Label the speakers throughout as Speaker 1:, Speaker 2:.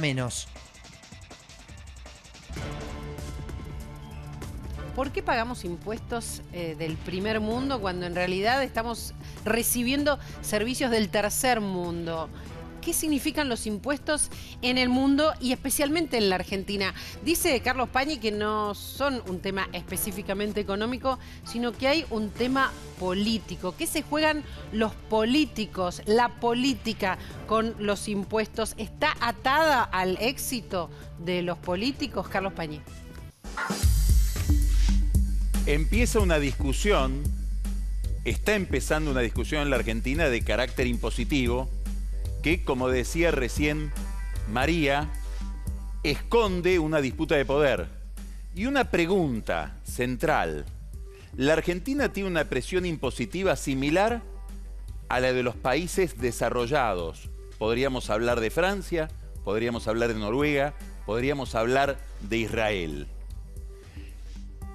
Speaker 1: menos.
Speaker 2: ¿Por qué pagamos impuestos del primer mundo cuando en realidad estamos recibiendo servicios del tercer mundo? ¿Qué significan los impuestos en el mundo y especialmente en la Argentina? Dice Carlos Pañi que no son un tema específicamente económico, sino que hay un tema político. ¿Qué se juegan los políticos, la política con los impuestos? ¿Está atada al éxito de los políticos, Carlos Pañi?
Speaker 3: Empieza una discusión, está empezando una discusión en la Argentina de carácter impositivo que, como decía recién María, esconde una disputa de poder. Y una pregunta central. ¿La Argentina tiene una presión impositiva similar a la de los países desarrollados? Podríamos hablar de Francia, podríamos hablar de Noruega, podríamos hablar de Israel.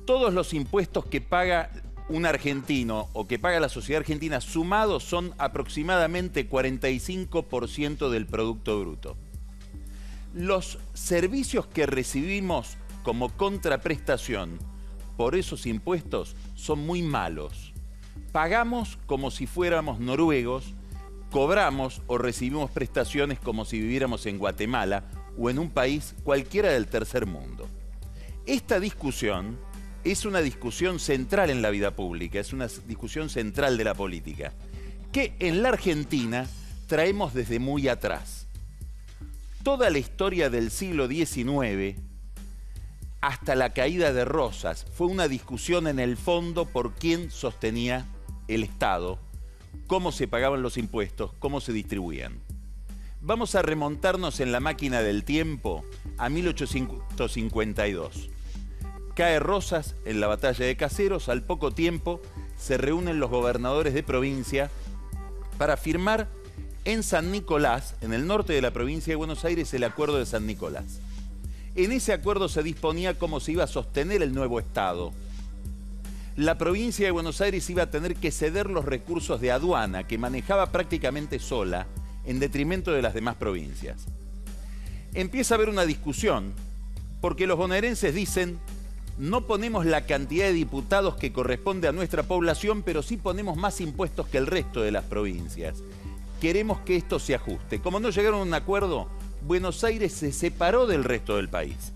Speaker 3: Todos los impuestos que paga un argentino o que paga la sociedad argentina sumados son aproximadamente 45% del Producto Bruto. Los servicios que recibimos como contraprestación por esos impuestos son muy malos. Pagamos como si fuéramos noruegos, cobramos o recibimos prestaciones como si viviéramos en Guatemala o en un país cualquiera del tercer mundo. Esta discusión es una discusión central en la vida pública, es una discusión central de la política, que en la Argentina traemos desde muy atrás. Toda la historia del siglo XIX, hasta la caída de Rosas, fue una discusión en el fondo por quién sostenía el Estado, cómo se pagaban los impuestos, cómo se distribuían. Vamos a remontarnos en la máquina del tiempo a 1852. Cae Rosas en la batalla de Caseros, al poco tiempo se reúnen los gobernadores de provincia para firmar en San Nicolás, en el norte de la provincia de Buenos Aires, el Acuerdo de San Nicolás. En ese acuerdo se disponía cómo se iba a sostener el nuevo Estado. La provincia de Buenos Aires iba a tener que ceder los recursos de aduana, que manejaba prácticamente sola, en detrimento de las demás provincias. Empieza a haber una discusión, porque los bonaerenses dicen: no ponemos la cantidad de diputados que corresponde a nuestra población, pero sí ponemos más impuestos que el resto de las provincias. Queremos que esto se ajuste. Como no llegaron a un acuerdo, Buenos Aires se separó del resto del país.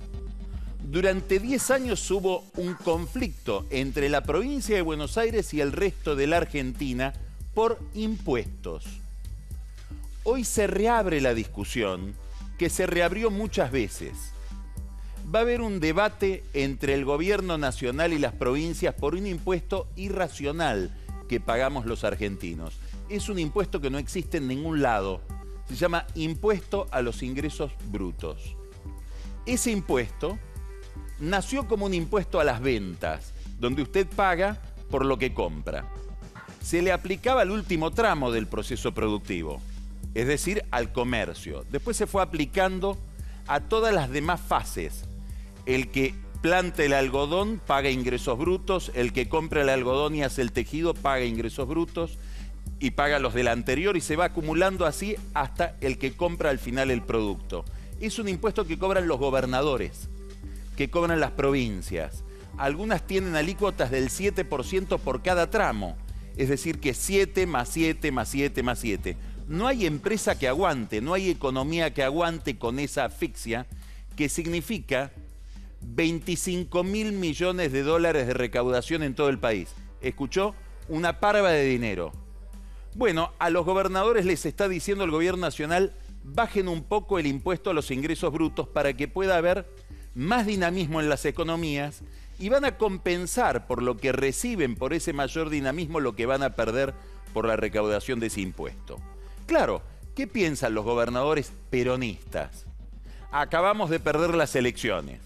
Speaker 3: Durante 10 años hubo un conflicto entre la provincia de Buenos Aires y el resto de la Argentina por impuestos. Hoy se reabre la discusión, que se reabrió muchas veces. Va a haber un debate entre el gobierno nacional y las provincias por un impuesto irracional que pagamos los argentinos. Es un impuesto que no existe en ningún lado. Se llama impuesto a los ingresos brutos. Ese impuesto nació como un impuesto a las ventas, donde usted paga por lo que compra. Se le aplicaba al último tramo del proceso productivo, es decir, al comercio. Después se fue aplicando a todas las demás fases. El que planta el algodón paga ingresos brutos, el que compra el algodón y hace el tejido paga ingresos brutos y paga los del anterior, y se va acumulando así hasta el que compra al final el producto. Es un impuesto que cobran los gobernadores, que cobran las provincias. Algunas tienen alícuotas del 7% por cada tramo, es decir que 7 más 7 más 7 más 7. No hay empresa que aguante, no hay economía que aguante con esa asfixia, que significa 25.000 millones de dólares de recaudación en todo el país. ¿Escuchó? Una parva de dinero. Bueno, a los gobernadores les está diciendo el gobierno nacional: bajen un poco el impuesto a los ingresos brutos para que pueda haber más dinamismo en las economías, y van a compensar por lo que reciben por ese mayor dinamismo lo que van a perder por la recaudación de ese impuesto. Claro, ¿qué piensan los gobernadores peronistas? Acabamos de perder las elecciones.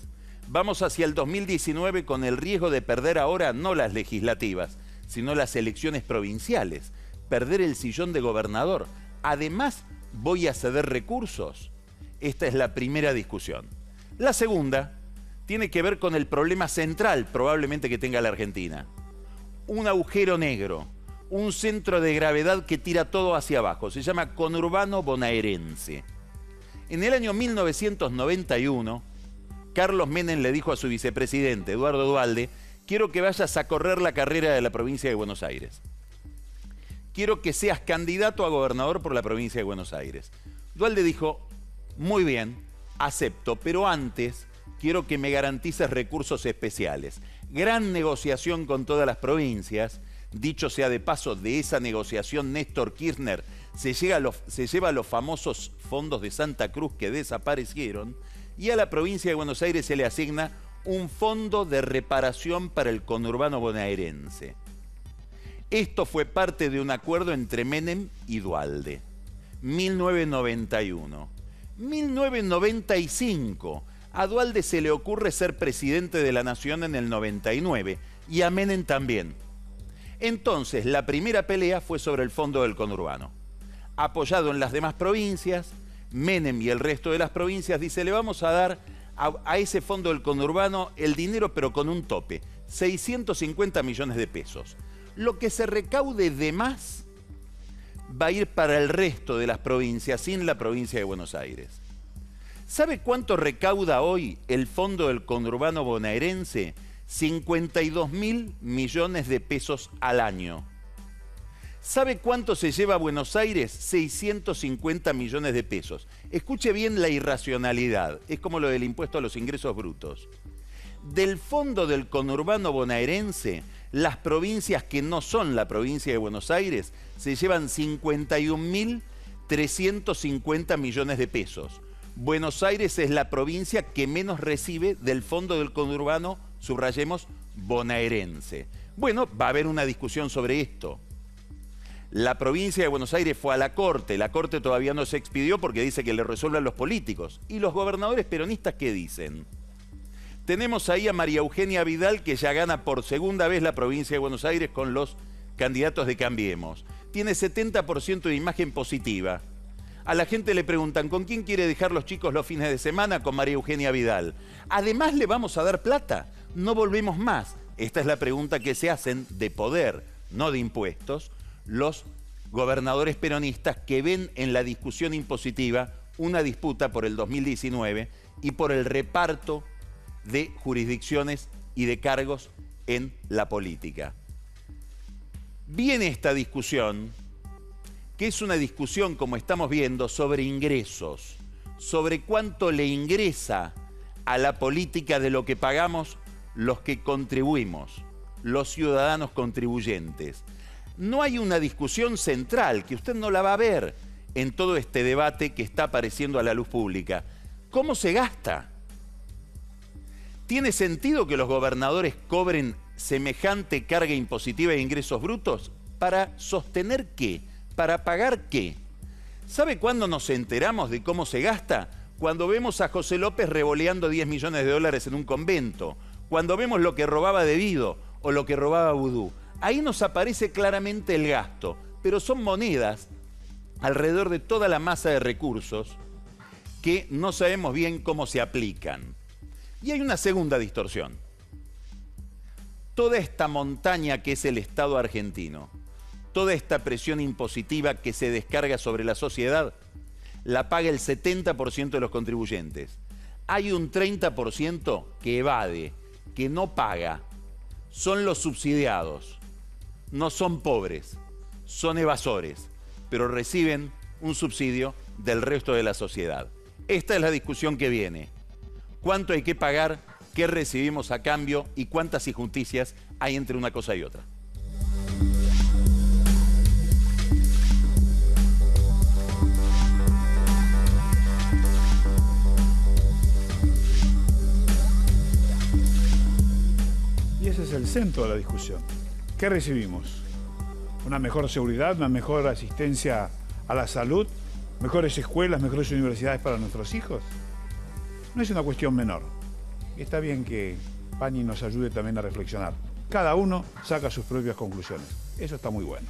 Speaker 3: Vamos hacia el 2019 con el riesgo de perder ahora no las legislativas, sino las elecciones provinciales. Perder el sillón de gobernador. Además, ¿voy a ceder recursos? Esta es la primera discusión. La segunda tiene que ver con el problema central probablemente que tenga la Argentina. Un agujero negro, un centro de gravedad que tira todo hacia abajo. Se llama conurbano bonaerense. En el año 1991, Carlos Menem le dijo a su vicepresidente, Eduardo Duhalde, quiero que vayas a correr la carrera de la provincia de Buenos Aires. Quiero que seas candidato a gobernador por la provincia de Buenos Aires. Duhalde dijo, muy bien, acepto, pero antes quiero que me garantices recursos especiales. Gran negociación con todas las provincias. Dicho sea de paso, de esa negociación Néstor Kirchner se lleva los famosos fondos de Santa Cruz que desaparecieron, y a la provincia de Buenos Aires se le asigna un fondo de reparación para el conurbano bonaerense. Esto fue parte de un acuerdo entre Menem y Duhalde. 1991. 1995. A Duhalde se le ocurre ser presidente de la Nación en el 99 y a Menem también. Entonces, la primera pelea fue sobre el fondo del conurbano. Apoyado en las demás provincias, Menem y el resto de las provincias dice, le vamos a dar a ese fondo del conurbano el dinero, pero con un tope, 650 millones de pesos. Lo que se recaude de más va a ir para el resto de las provincias, sin la provincia de Buenos Aires. ¿Sabe cuánto recauda hoy el fondo del conurbano bonaerense? 52.000 millones de pesos al año. ¿Sabe cuánto se lleva a Buenos Aires? 650 millones de pesos. Escuche bien la irracionalidad. Es como lo del impuesto a los ingresos brutos. Del fondo del conurbano bonaerense, las provincias que no son la provincia de Buenos Aires se llevan 51.350 millones de pesos. Buenos Aires es la provincia que menos recibe del fondo del conurbano, subrayemos, bonaerense. Bueno, va a haber una discusión sobre esto. La provincia de Buenos Aires fue a la Corte todavía no se expidió porque dice que le resuelvan los políticos. ¿Y los gobernadores peronistas qué dicen? Tenemos ahí a María Eugenia Vidal, que ya gana por segunda vez la provincia de Buenos Aires con los candidatos de Cambiemos. Tiene 70% de imagen positiva. A la gente le preguntan, ¿con quién quiere dejar los chicos los fines de semana? Con María Eugenia Vidal. Además, ¿le vamos a dar plata? ¿No volvemos más? Esta es la pregunta que se hacen de poder, no de impuestos, los gobernadores peronistas que ven en la discusión impositiva una disputa por el 2019 y por el reparto de jurisdicciones y de cargos en la política. Viene esta discusión, que es una discusión, como estamos viendo, sobre ingresos, sobre cuánto le ingresa a la política de lo que pagamos los que contribuimos, los ciudadanos contribuyentes. No hay una discusión central, que usted no la va a ver en todo este debate que está apareciendo a la luz pública. ¿Cómo se gasta? ¿Tiene sentido que los gobernadores cobren semejante carga impositiva de ingresos brutos? ¿Para sostener qué? ¿Para pagar qué? ¿Sabe cuándo nos enteramos de cómo se gasta? Cuando vemos a José López revoleando 10 millones de dólares en un convento. Cuando vemos lo que robaba Debido o lo que robaba Vudú. Ahí nos aparece claramente el gasto, pero son monedas alrededor de toda la masa de recursos que no sabemos bien cómo se aplican. Y hay una segunda distorsión. Toda esta montaña que es el Estado argentino, toda esta presión impositiva que se descarga sobre la sociedad, la paga el 70% de los contribuyentes. Hay un 30% que evade, que no paga. Son los subsidiados. No son pobres, son evasores, pero reciben un subsidio del resto de la sociedad. Esta es la discusión que viene. ¿Cuánto hay que pagar? ¿Qué recibimos a cambio? ¿Y cuántas injusticias hay entre una cosa y otra?
Speaker 1: Y ese es el centro de la discusión. ¿Qué recibimos? Una mejor seguridad, una mejor asistencia a la salud, mejores escuelas, mejores universidades para nuestros hijos. No es una cuestión menor. Y está bien que Pani nos ayude también a reflexionar. Cada uno saca sus propias conclusiones. Eso está muy bueno.